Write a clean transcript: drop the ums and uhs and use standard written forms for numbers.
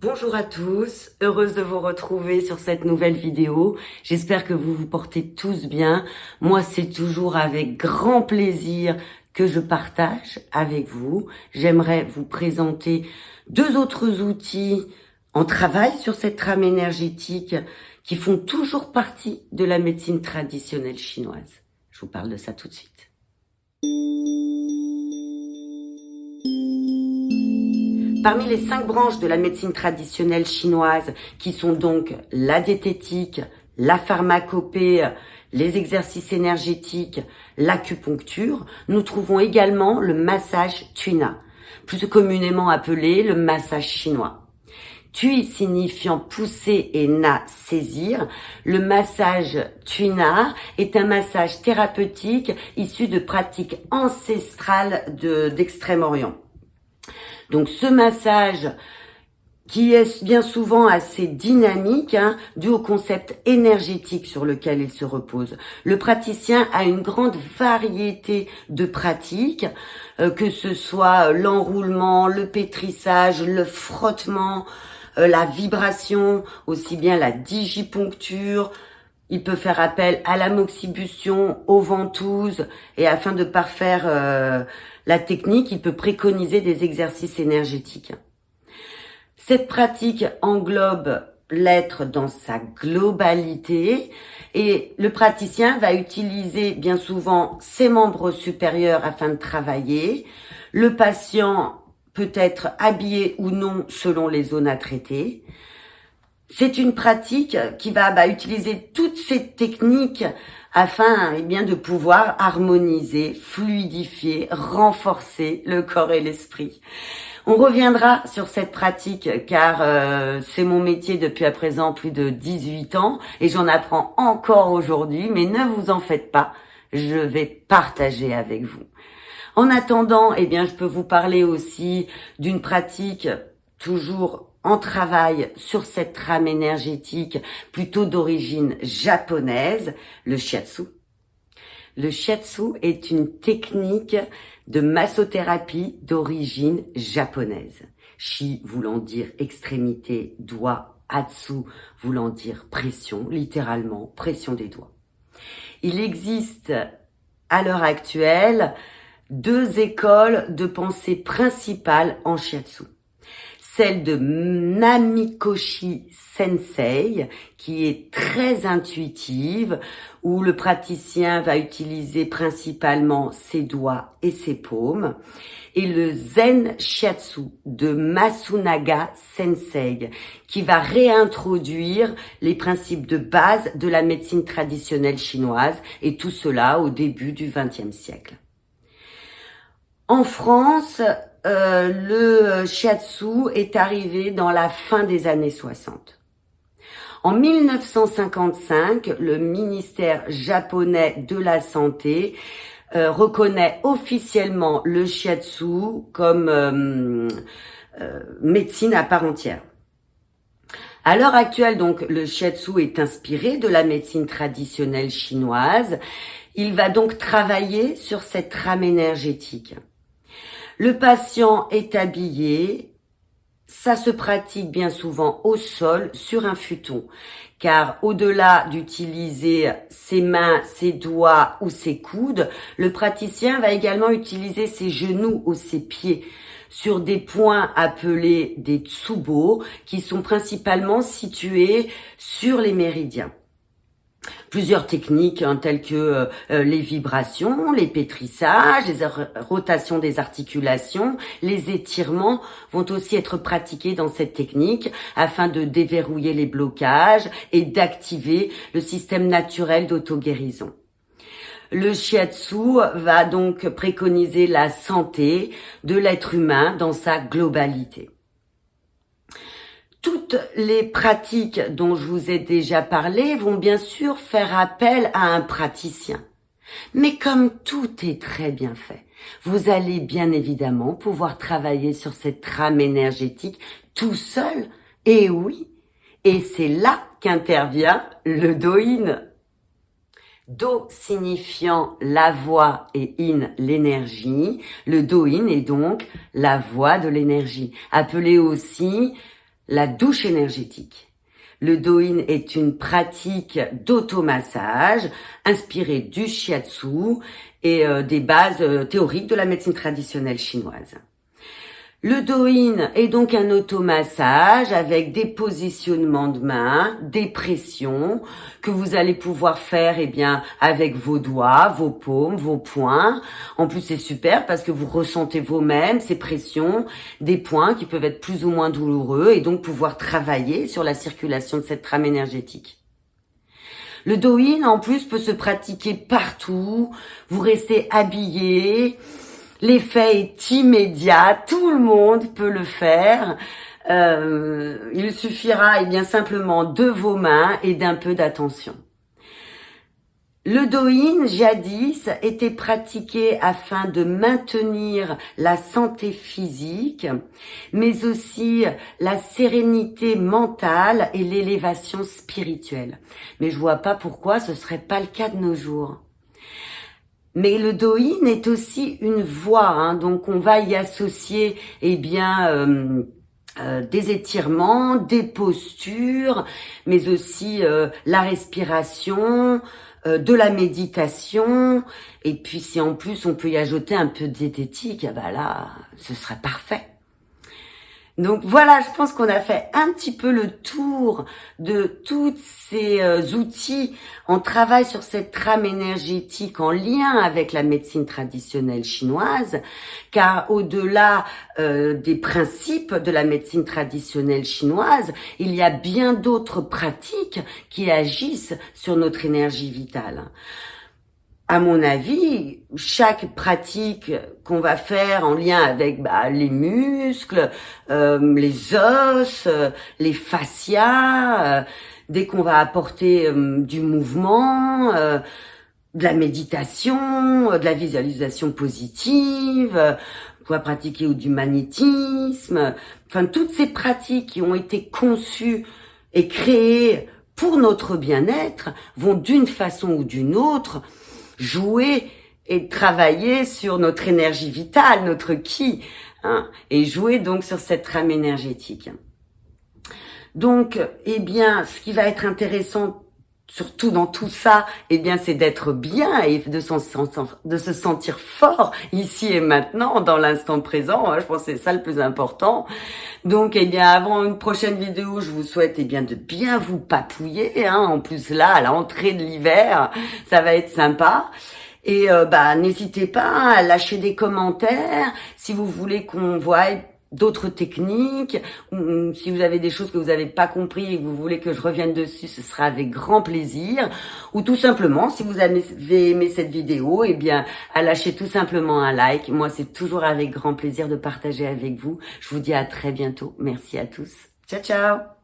Bonjour à tous, heureuse de vous retrouver sur cette nouvelle vidéo. J'espère que vous vous portez tous bien. Moi, c'est toujours avec grand plaisir que je partage avec vous. J'aimerais vous présenter deux autres outils en travail sur cette trame énergétique qui font toujours partie de la médecine traditionnelle chinoise. Je vous parle de ça tout de suite. Parmi les 5 branches de la médecine traditionnelle chinoise, qui sont donc la diététique, la pharmacopée, les exercices énergétiques, l'acupuncture, nous trouvons également le massage Tuina, plus communément appelé le massage chinois. Tui signifiant pousser et na saisir, le massage Tuina est un massage thérapeutique issu de pratiques ancestrales d'Extrême-Orient. Donc ce massage qui est bien souvent assez dynamique, dû au concept énergétique sur lequel il se repose. Le praticien a une grande variété de pratiques, que ce soit l'enroulement, le pétrissage, le frottement, la vibration, aussi bien la digiponcture. Il peut faire appel à la moxibustion, aux ventouses, et afin de parfaire la technique, il peut préconiser des exercices énergétiques. Cette pratique englobe l'être dans sa globalité et le praticien va utiliser bien souvent ses membres supérieurs afin de travailler. Le patient peut être habillé ou non selon les zones à traiter. C'est une pratique qui va utiliser toutes ces techniques afin de pouvoir harmoniser, fluidifier, renforcer le corps et l'esprit. On reviendra sur cette pratique car c'est mon métier depuis à présent plus de 18 ans et j'en apprends encore aujourd'hui, mais ne vous en faites pas, je vais partager avec vous. En attendant, je peux vous parler aussi d'une pratique toujours en travail sur cette trame énergétique plutôt d'origine japonaise, le shiatsu. Le shiatsu est une technique de massothérapie d'origine japonaise. Shi voulant dire extrémité, doigt, atsu voulant dire pression, littéralement pression des doigts. Il existe à l'heure actuelle 2 écoles de pensée principales en shiatsu. Celle de Namikoshi Sensei, qui est très intuitive, où le praticien va utiliser principalement ses doigts et ses paumes, et le Zen Shiatsu de Masunaga Sensei, qui va réintroduire les principes de base de la médecine traditionnelle chinoise, et tout cela au début du XXe siècle. En France, le shiatsu est arrivé dans la fin des années 60. En 1955, le ministère japonais de la Santé reconnaît officiellement le shiatsu comme médecine à part entière. À l'heure actuelle, donc, le shiatsu est inspiré de la médecine traditionnelle chinoise. Il va donc travailler sur cette trame énergétique. Le patient est habillé, ça se pratique bien souvent au sol sur un futon, car au-delà d'utiliser ses mains, ses doigts ou ses coudes, le praticien va également utiliser ses genoux ou ses pieds sur des points appelés des tsubo, qui sont principalement situés sur les méridiens. Plusieurs techniques telles que les vibrations, les pétrissages, les rotations des articulations, les étirements vont aussi être pratiqués dans cette technique afin de déverrouiller les blocages et d'activer le système naturel d'auto-guérison. Le shiatsu va donc préconiser la santé de l'être humain dans sa globalité. Toutes les pratiques dont je vous ai déjà parlé vont bien sûr faire appel à un praticien. Mais comme tout est très bien fait, vous allez bien évidemment pouvoir travailler sur cette trame énergétique tout seul. Et oui, et c'est là qu'intervient le Do-in. Do signifiant la voix et in l'énergie. Le Do-in est donc la voix de l'énergie, appelée aussi la douche énergétique. Le Do-In est une pratique d'automassage inspirée du shiatsu et des bases théoriques de la médecine traditionnelle chinoise. Le Do-In est donc un automassage avec des positionnements de main, des pressions que vous allez pouvoir faire avec vos doigts, vos paumes, vos poings. En plus, c'est super parce que vous ressentez vous-même ces pressions, des points qui peuvent être plus ou moins douloureux et donc pouvoir travailler sur la circulation de cette trame énergétique. Le Do-In, en plus, peut se pratiquer partout. Vous restez habillé. L'effet est immédiat, tout le monde peut le faire. Il suffira simplement de vos mains et d'un peu d'attention. Le Do-In, jadis, était pratiqué afin de maintenir la santé physique, mais aussi la sérénité mentale et l'élévation spirituelle. Mais je vois pas pourquoi ce serait pas le cas de nos jours. Mais le Do-In est aussi une voie, donc on va y associer des étirements, des postures, mais aussi la respiration, de la méditation, et puis si en plus on peut y ajouter un peu de diététique, là, ce serait parfait. Donc voilà, je pense qu'on a fait un petit peu le tour de tous ces outils. On travaille sur cette trame énergétique en lien avec la médecine traditionnelle chinoise, car au-delà des principes de la médecine traditionnelle chinoise, il y a bien d'autres pratiques qui agissent sur notre énergie vitale. À mon avis, chaque pratique qu'on va faire en lien avec les muscles, les os, les fascias, dès qu'on va apporter du mouvement, de la méditation, de la visualisation positive, on va pratiquer ou du magnétisme, enfin toutes ces pratiques qui ont été conçues et créées pour notre bien-être vont d'une façon ou d'une autre jouer et travailler sur notre énergie vitale, notre ki, et jouer donc sur cette trame énergétique. Donc, ce qui va être intéressant, surtout dans tout ça, c'est d'être bien et de se sentir fort ici et maintenant, dans l'instant présent. Je pense que c'est ça le plus important. Donc, avant une prochaine vidéo, je vous souhaite de bien vous papouiller. En plus là, à l'entrée de l'hiver, ça va être sympa. Et n'hésitez pas à lâcher des commentaires si vous voulez qu'on voie d'autres techniques, ou si vous avez des choses que vous n'avez pas compris et que vous voulez que je revienne dessus, ce sera avec grand plaisir. Ou tout simplement, si vous avez aimé cette vidéo, à lâcher tout simplement un like. Moi, c'est toujours avec grand plaisir de partager avec vous. Je vous dis à très bientôt. Merci à tous. Ciao, ciao!